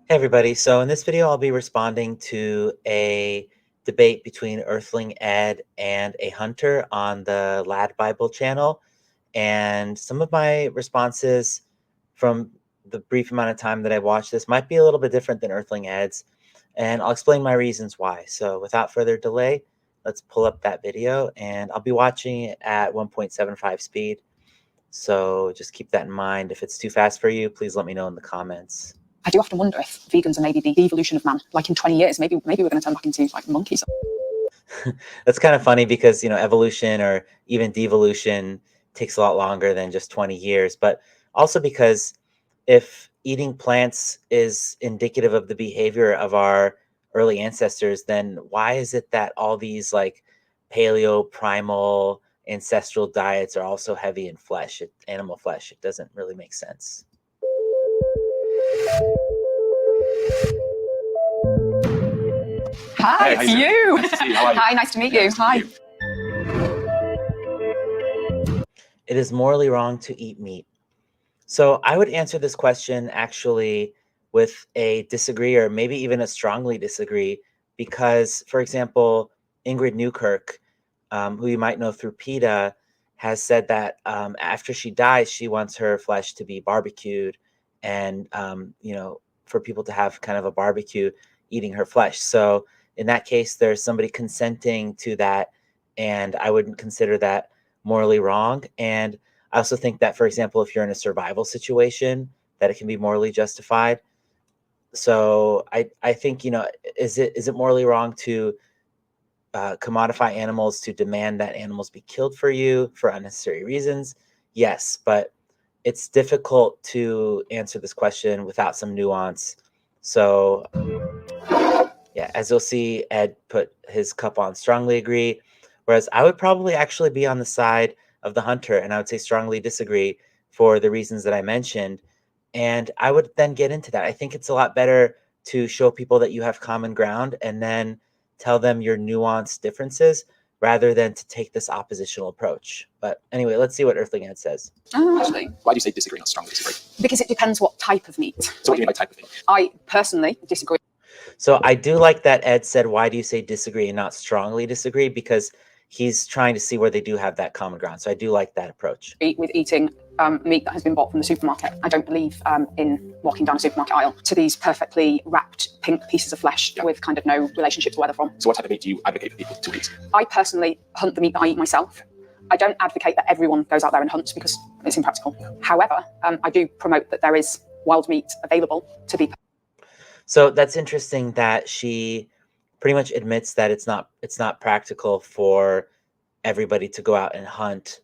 Hey everybody, so in this video I'll be responding to a debate between Earthling Ed and a hunter on the LADbible channel. And some of my responses from the brief amount of time that I watched this might be a little bit different than Earthling Ed's, and I'll explain my reasons why. So without further delay, let's pull up that video, and I'll be watching it at 1.75 speed. So just keep that in mind. If it's too fast for you, please let me know in the comments. I do often wonder if vegans are maybe the evolution of man. Like in 20 years, maybe we're going to turn back into like monkeys. That's kind of funny because, evolution or even devolution takes a lot longer than just 20 years, but also because if eating plants is indicative of the behavior of our early ancestors, then why is it that all these like paleo primal ancestral diets are also heavy in flesh, animal flesh? It doesn't really make sense. Hi, it's you. Nice to see you. How are you? Hi, nice to meet you. Hi. It is morally wrong to eat meat. So I would answer this question actually with a disagree or maybe even a strongly disagree because, for example, Ingrid Newkirk, who you might know through PETA, has said that after she dies, she wants her flesh to be barbecued and, for people to have kind of a barbecue eating her flesh. So in that case, there's somebody consenting to that, and I wouldn't consider that morally wrong. And I also think that, for example, if you're in a survival situation, that it can be morally justified. So I think, is it morally wrong to commodify animals to demand that animals be killed for you for unnecessary reasons? Yes, but it's difficult to answer this question without some nuance. So yeah, as you'll see, Ed put his cup on strongly agree, whereas I would probably actually be on the side of the hunter, and I would say strongly disagree for the reasons that I mentioned. And I would then get into that. I think it's a lot better to show people that you have common ground and then tell them your nuanced differences rather than to take this oppositional approach. But anyway, let's see what Earthling Ed says. Actually, Why do you say disagree, not strongly disagree? because it depends what type of meat. So what do you mean by type of meat? I personally disagree So I do like that Ed said, why do you say disagree and not strongly disagree? Because he's trying to see where they do have that common ground. So I do like that approach. with eating meat that has been bought from the supermarket. I don't believe in walking down a supermarket aisle to these perfectly wrapped pink pieces of flesh with kind of no relationship to where they're from. So what type of meat do you advocate for people to eat? I personally hunt the meat that I eat myself. I don't advocate that everyone goes out there and hunts because it's impractical. However, I do promote that there is wild meat available to be. So that's interesting that she pretty much admits that it's not practical for everybody to go out and hunt.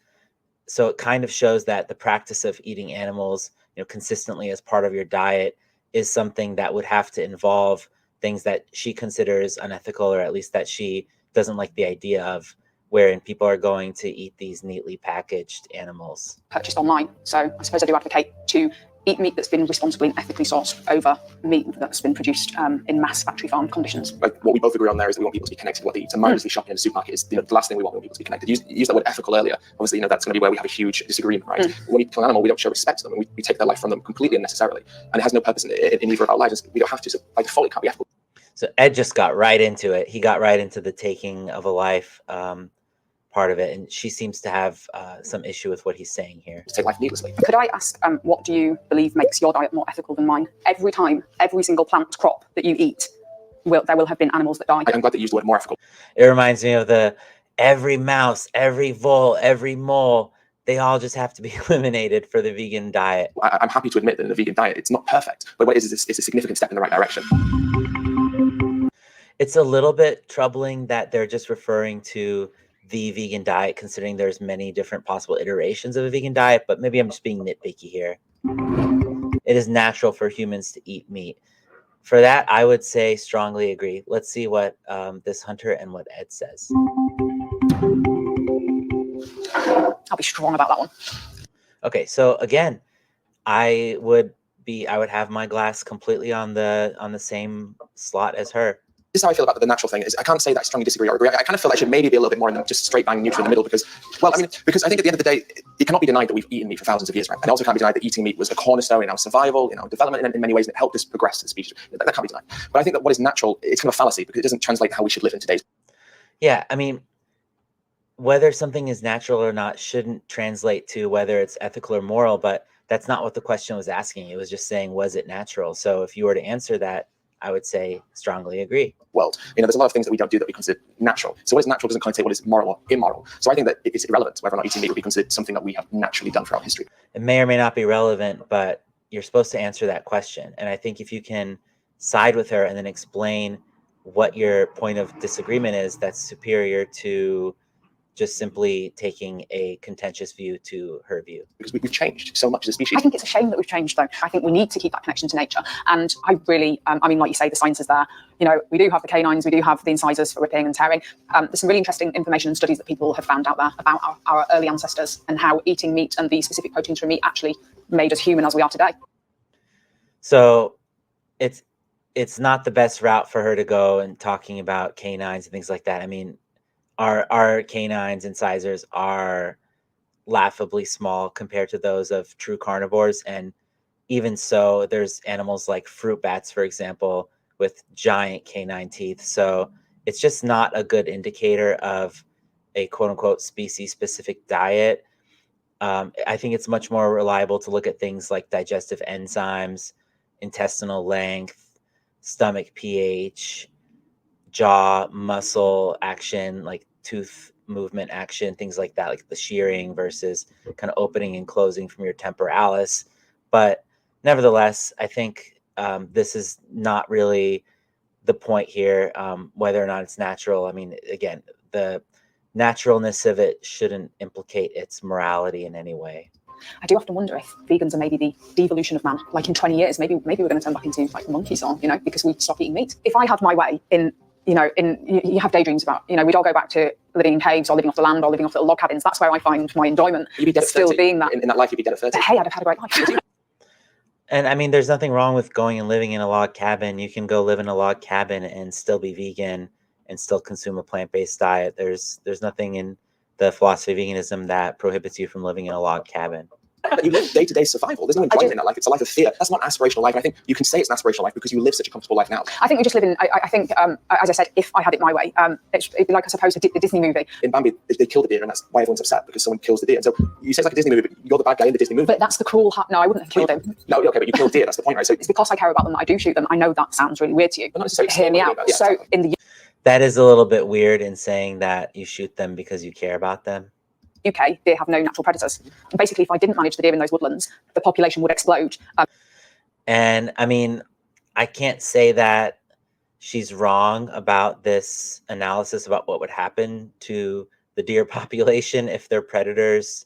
So it kind of shows that the practice of eating animals, consistently as part of your diet is something that would have to involve things that she considers unethical, or at least that she doesn't like the idea of, wherein people are going to eat these neatly packaged animals. Purchased online. So I suppose I do advocate to eat meat that's been responsibly and ethically sourced over meat that's been produced in mass factory farm conditions. Like what we both agree on there is that we want people to be connected to what they eat. So mindlessly shopping in a supermarket is the last thing we want people to be connected. You use that word ethical earlier. Obviously, that's going to be where we have a huge disagreement, right? When we kill an animal, we don't show respect to them, and we take their life from them completely unnecessarily. And it has no purpose in either of our lives. We don't have to. So by default, it can't be ethical. So Ed just got right into it. He got right into the taking of a life part of it, and she seems to have some issue with what he's saying here. To take life needlessly. Could I ask, what do you believe makes your diet more ethical than mine? Every time, every single plant crop that you eat, there will have been animals that die. I'm glad that you used the word more ethical. It reminds me of every mouse, every vole, every mole, they all just have to be eliminated for the vegan diet. I'm happy to admit that in the vegan diet, it's not perfect, but what it is it's a significant step in the right direction. It's a little bit troubling that they're just referring to the vegan diet, considering there's many different possible iterations of a vegan diet, but maybe I'm just being nitpicky here. It is natural for humans to eat meat. For that, I would say strongly agree. Let's see what this hunter and what Ed says. I'll be strong about that one. Okay, so again, I would have my glass completely on the same slot as her. This is how I feel about the natural thing. Is I can't say that I strongly disagree or agree. I kind of feel like I should maybe be a little bit more in the just straight bang neutral in the middle because, well, I mean, because I think at the end of the day, it cannot be denied that we've eaten meat for thousands of years, right? And it also can't be denied that eating meat was a cornerstone in our survival, in our development in many ways, and it helped us progress as a species. That can't be denied. But I think that what is natural, it's kind of a fallacy because it doesn't translate how we should live in today's. Yeah, I mean, whether something is natural or not shouldn't translate to whether it's ethical or moral, but that's not what the question was asking. It was just saying, was it natural? So if you were to answer that, I would say strongly agree. World. There's a lot of things that we don't do that we consider natural. So what is natural doesn't connotate what is moral or immoral. So I think that it's irrelevant whether or not eating meat would be considered something that we have naturally done throughout history. It may or may not be relevant, but you're supposed to answer that question. And I think if you can side with her and then explain what your point of disagreement is, that's superior to just simply taking a contentious view to her view. Because we've changed so much as a species. I think it's a shame that we've changed, though. I think we need to keep that connection to nature. And I really, I mean, like you say, the science is there. We do have the canines, we do have the incisors for ripping and tearing. There's some really interesting information and studies that people have found out there about our early ancestors and how eating meat and the specific proteins from meat actually made us human as we are today. So it's not the best route for her to go and talking about canines and things like that. I mean, our canines, incisors are laughably small compared to those of true carnivores. And even so, there's animals like fruit bats, for example, with giant canine teeth. So it's just not a good indicator of a quote unquote species specific diet. I think it's much more reliable to look at things like digestive enzymes, intestinal length, stomach pH, jaw muscle action, like tooth movement action, things like that, like the shearing versus kind of opening and closing from your temporalis. But nevertheless, I think this is not really the point here, whether or not it's natural. I mean, again, the naturalness of it shouldn't implicate its morality in any way. I do often wonder if vegans are maybe the devolution of man. Like in 20 years, maybe we're going to turn back into like monkeys, or because we stop eating meat. If I had my way you have daydreams about, we'd all go back to living in caves or living off the land or living off little log cabins. That's where I find my enjoyment. You'd be dead at still 30. being that. In that life, you'd be dead at 30. But hey, I'd have had a great life. And I mean, there's nothing wrong with going and living in a log cabin. You can go live in a log cabin and still be vegan and still consume a plant-based diet. There's nothing in the philosophy of veganism that prohibits you from living in a log cabin. You live day-to-day survival. There's no enjoyment in that life. It's a life of fear. That's not an aspirational life. And I think you can say it's an aspirational life because you live such a comfortable life now. I think we just live in, I think, as I said, if I had it my way, it'd be like, I suppose, the Disney movie. In Bambi, they kill the deer, and that's why everyone's upset, because someone kills the deer. And so you say it's like a Disney movie, but you're the bad guy in the Disney movie. But that's the cruel, no, I wouldn't have killed him. No, okay, but you killed deer. That's the point, right? So it's because I care about them that I do shoot them. I know that sounds really weird to you. But not necessarily. Hear me out. Yeah, so exactly. in the That is a little bit weird in saying that you shoot them because you care about them. UK, deer have no natural predators. And basically, if I didn't manage the deer in those woodlands, the population would explode. And I mean, I can't say that she's wrong about this analysis about what would happen to the deer population if their predators,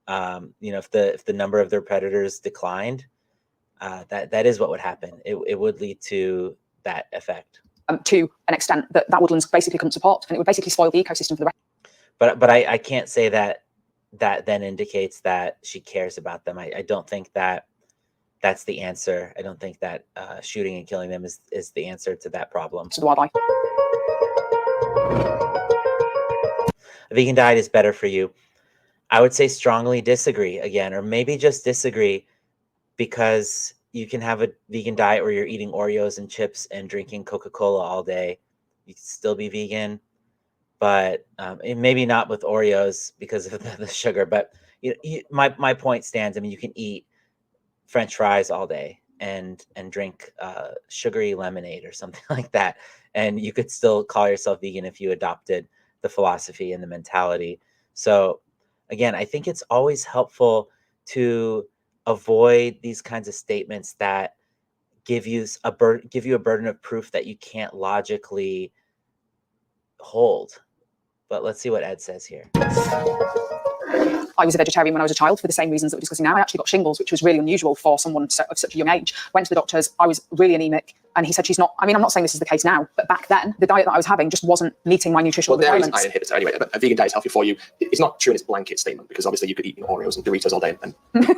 if the number of their predators declined. That is what would happen. It would lead to that effect. To an extent that woodlands basically couldn't support, and it would basically spoil the ecosystem for the rest. But I can't say that then indicates that she cares about them. I don't think that's the answer. I don't think that shooting and killing them is the answer to that problem. To the wildlife. A vegan diet is better for you. I would say strongly disagree again, or maybe just disagree, because you can have a vegan diet where you're eating Oreos and chips and drinking Coca-Cola all day. You can still be vegan. But maybe not with Oreos because of the sugar. But my point stands. I mean, you can eat French fries all day and drink sugary lemonade or something like that, and you could still call yourself vegan if you adopted the philosophy and the mentality. So, again, I think it's always helpful to avoid these kinds of statements that give you a burden of proof that you can't logically hold. But let's see what Ed says here. I was a vegetarian when I was a child for the same reasons that we're discussing now. I actually got shingles, which was really unusual for someone of such a young age. Went to the doctors. I was really anemic. And he said she's not, I mean, I'm not saying this is the case now, but back then, the diet that I was having just wasn't meeting my nutritional requirements. Well, there is iron inhibitor anyway. A vegan diet is healthy for you. It's not true in its blanket statement, because obviously you could eat Oreos and Doritos all day and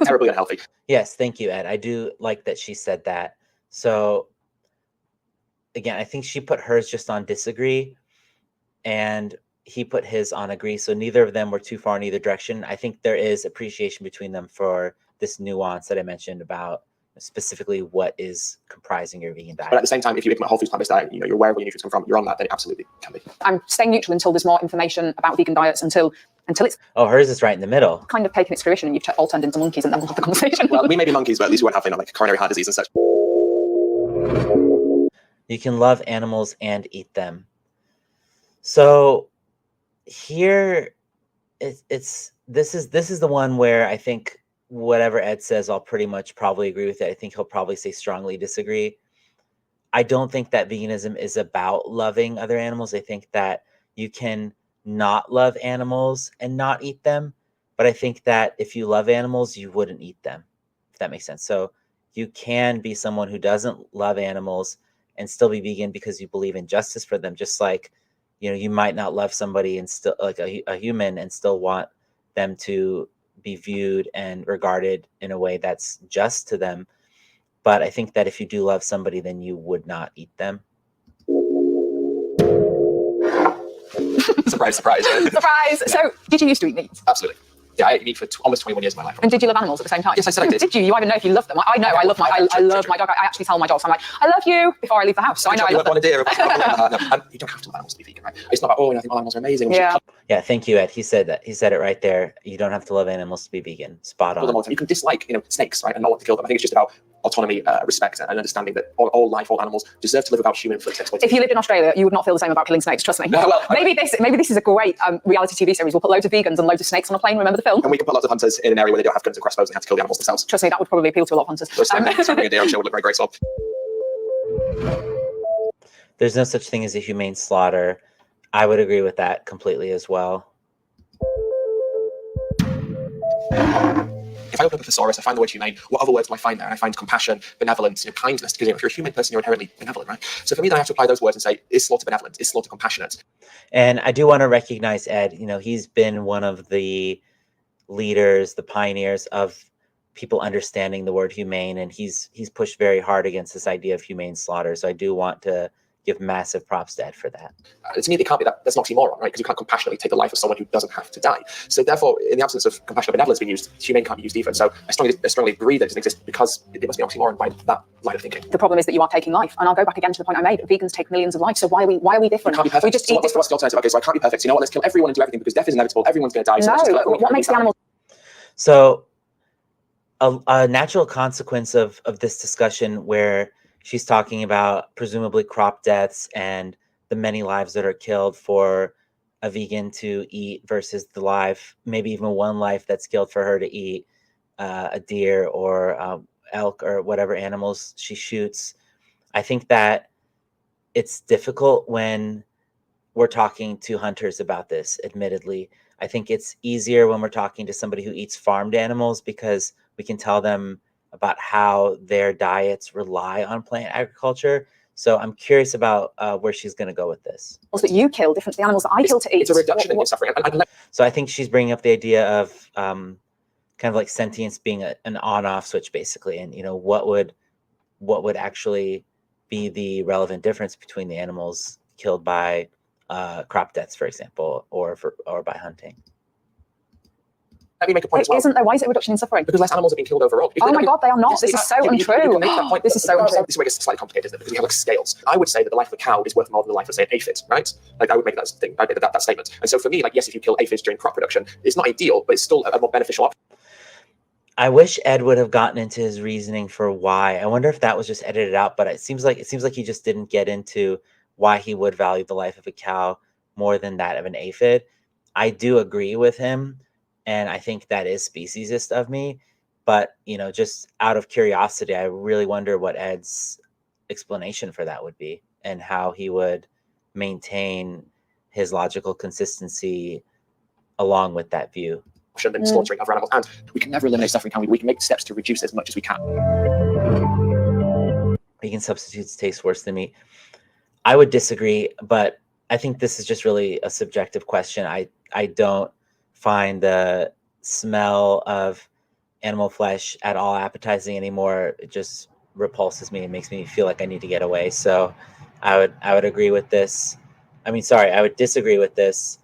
terribly unhealthy. Yes, thank you, Ed. I do like that she said that. So again, I think she put hers just on disagree, and he put his on agree. So neither of them were too far in either direction. I think there is appreciation between them for this nuance that I mentioned about specifically what is comprising your vegan diet. But at the same time, if you implement a whole foods plant-based diet, you're aware of where your nutrients come from, you're on that, then it absolutely can be. I'm staying neutral until there's more information about vegan diets, until it's Oh, hers is right in the middle. kind of taken its fruition and you've all turned into monkeys, and then we'll have the conversation. Well, we may be monkeys, but at least we won't have like coronary heart disease and such. You can love animals and eat them. So here this is the one where I think whatever Ed says, I'll pretty much probably agree with it. I think he'll probably say strongly disagree. I don't think that veganism is about loving other animals. I think that you can not love animals and not eat them. But I think that if you love animals, you wouldn't eat them, if that makes sense. So you can be someone who doesn't love animals and still be vegan because you believe in justice for them. Just like, you might not love somebody and still like a human and still want them to be viewed and regarded in a way that's just to them. But I think that if you do love somebody, then you would not eat them. Surprise, surprise. Surprise! So, did you used to eat meat? Absolutely. Yeah, I ate meat for almost 21 years of my life. And did you love animals at the same time? Yes, I said I did. Did you? You even know if you love them. I know. I love my dog. I actually tell my dogs, I'm like, I love you before I leave the house. So I know I love them. And you don't have to love animals to be vegan, right? It's not about, I think all animals are amazing. Yeah. Yeah, thank you, Ed. He said that. He said it right there. You don't have to love animals to be vegan. Spot on. You can dislike, snakes, right, and not want to kill them. I think it's just about autonomy, respect, and understanding that all life, all animals deserve to live without human-inflicted exploitation. If you lived in Australia, you would not feel the same about killing snakes. Trust me. No, well, maybe this is a great reality TV series. We'll put loads of vegans and loads of snakes on a plane. Remember the film? And we can put lots of hunters in an area where they don't have guns and crossbows and have to kill the animals themselves. Trust me, that would probably appeal to a lot of hunters. A deer, I'm sure, would look very graceful. There's no such thing as a humane slaughter. I would agree with that completely as well. If I open up a thesaurus, I find the word humane. What other words do I find there? And I find compassion, benevolence, kindness. Because if you're a human person, you're inherently benevolent, right? So for me, then I have to apply those words and say, is slaughter benevolent? Is slaughter compassionate? And I do want to recognize Ed. He's been one of the leaders, the pioneers of people understanding the word humane, and he's pushed very hard against this idea of humane slaughter. So I do want to give massive props to Ed for that. To me, it can't be that's an oxymoron, right? Because you can't compassionately take the life of someone who doesn't have to die. So therefore, in the absence of compassion or benevolence being used, humane can't be used either. So I strongly agree that it doesn't exist because it must be an oxymoron by that line of thinking. The problem is that you are taking life, and I'll go back again to the point I made. Vegans take millions of lives, so why are we different? Can't be perfect. We just eat. What's the alternative? Okay, so I can't be perfect. You know what? Let's kill everyone and do everything because death is inevitable. Everyone's going to die. So what makes the animal? So a natural consequence of this discussion where she's talking about presumably crop deaths and the many lives that are killed for a vegan to eat versus the life, maybe even one life that's killed for her to eat a deer or elk or whatever animals she shoots. I think that it's difficult when we're talking to hunters about this, admittedly. I think it's easier when we're talking to somebody who eats farmed animals because we can tell them about how their diets rely on plant agriculture. So I'm curious about where she's going to go with this. That you kill different to the animals that I kill to eat. It's a reduction in suffering. So I think she's bringing up the idea of kind of like sentience being an on-off switch, basically. And what would actually be the relevant difference between the animals killed by crop deaths, for example, or by hunting? Let me make a point as well. Isn't there? Why is it a reduction in suffering? Because less animals are being killed overall. Oh my God, they are not. This is so untrue. This is so untrue. This is where it gets slightly complicated, isn't it? Because we have scales. I would say that the life of a cow is worth more than the life of, say, an aphid, right? I would make that thing, that statement. And so for me, yes, if you kill aphids during crop production, it's not ideal, but it's still a more beneficial option. I wish Ed would have gotten into his reasoning for why. I wonder if that was just edited out, but it seems like he just didn't get into why he would value the life of a cow more than that of an aphid. I do agree with him. And I think that is speciesist of me. But, just out of curiosity, I really wonder what Ed's explanation for that would be and how he would maintain his logical consistency along with that view. Than slaughtering other animals. And we can never eliminate suffering, can we? We can make steps to reduce as much as we can. Vegan substitutes taste worse than meat. I would disagree, but I think this is just really a subjective question. I don't find the smell of animal flesh at all appetizing anymore. It just repulses me and makes me feel like I need to get away. So I would agree with this. I mean, sorry, I would disagree with this.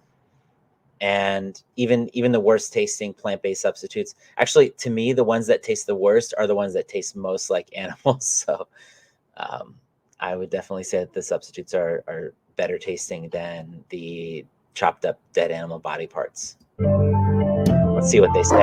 And even the worst tasting plant-based substitutes, actually, to me, the ones that taste the worst are the ones that taste most like animals. So I would definitely say that the substitutes are better tasting than the chopped up dead animal body parts. Let's see what they say.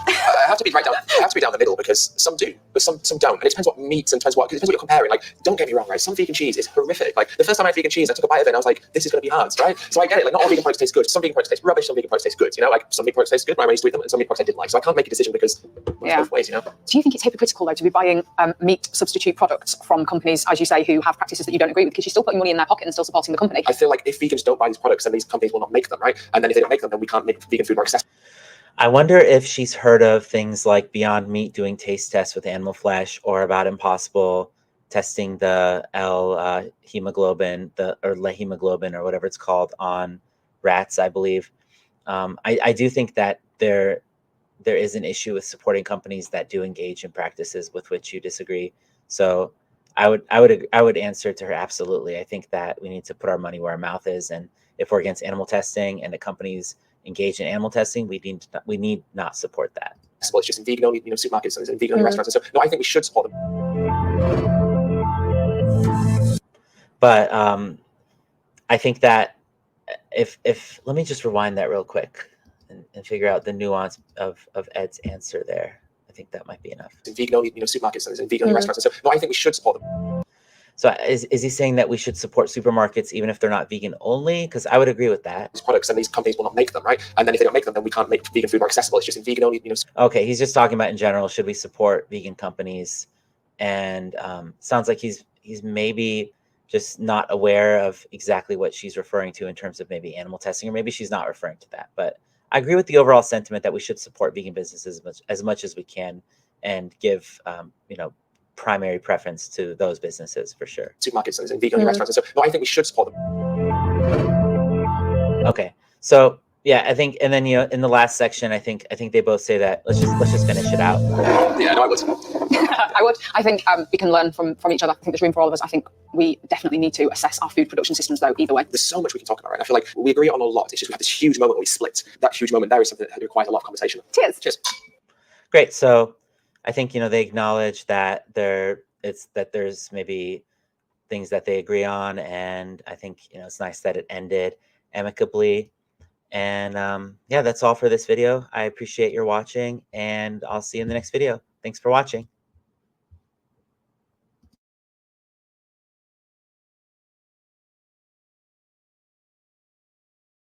I have to be right down. I have to be down the middle because some do, but some don't. And it depends what meats and depends what you're comparing. Like, don't get me wrong, right? Some vegan cheese is horrific. Like the first time I had vegan cheese, I took a bite of it and I was like, this is going to be hard, right? So I get it. Like, not all vegan products taste good. Some vegan products taste rubbish. Some vegan products taste good. You know, like some vegan products taste good when I used to eat them, and some vegan products I didn't like. So I can't make a decision because it's both ways. You know. Do you think it's hypocritical though to be buying meat substitute products from companies, as you say, who have practices that you don't agree with, because you're still putting money in their pocket and still supporting the company? I feel like if vegans don't buy these products, then these companies will not make them, right? And then if they don't make them, then we can't make vegan food more accessible. I wonder if she's heard of things like Beyond Meat doing taste tests with animal flesh, or about Impossible testing the hemoglobin, or hemoglobin, or whatever it's called, on rats, I believe. I do think that there is an issue with supporting companies that do engage in practices with which you disagree. So I would answer to her, absolutely. I think that we need to put our money where our mouth is, and if we're against animal testing and the companies engaged in animal testing, we need not support that. Well, it's just in vegan only, supermarkets and in vegan only restaurants. And so, no, I think we should support them. But I think that if let me just rewind that real quick and figure out the nuance of Ed's answer there. I think that might be enough. In vegan only, supermarkets and in vegan only restaurants. And so, no, I think we should support them. So is he saying that we should support supermarkets even if they're not vegan only? Because I would agree with that. These products, and these companies will not make them, right? And then if they don't make them, then we can't make vegan food more accessible. It's just in vegan only, Okay, he's just talking about in general, should we support vegan companies? And sounds like he's maybe just not aware of exactly what she's referring to in terms of maybe animal testing, or maybe she's not referring to that. But I agree with the overall sentiment that we should support vegan businesses as much as we can, and give primary preference to those businesses for sure. Supermarkets and in vegan only restaurants. And so, no, I think we should support them. Okay, so yeah, I think, and then in the last section, I think they both say that let's just finish it out. Yeah, no, I would. I would. I think we can learn from each other. I think there's room for all of us. I think we definitely need to assess our food production systems, though, either way. There's so much we can talk about, right? I feel like we agree on a lot. It's just we have this huge moment where we split. That huge moment there is something that requires a lot of conversation. Cheers. Cheers. Great. So I think they acknowledge that there's maybe things that they agree on, and I think it's nice that it ended amicably. And yeah, that's all for this video. I appreciate your watching, and I'll see you in the next video. Thanks for watching.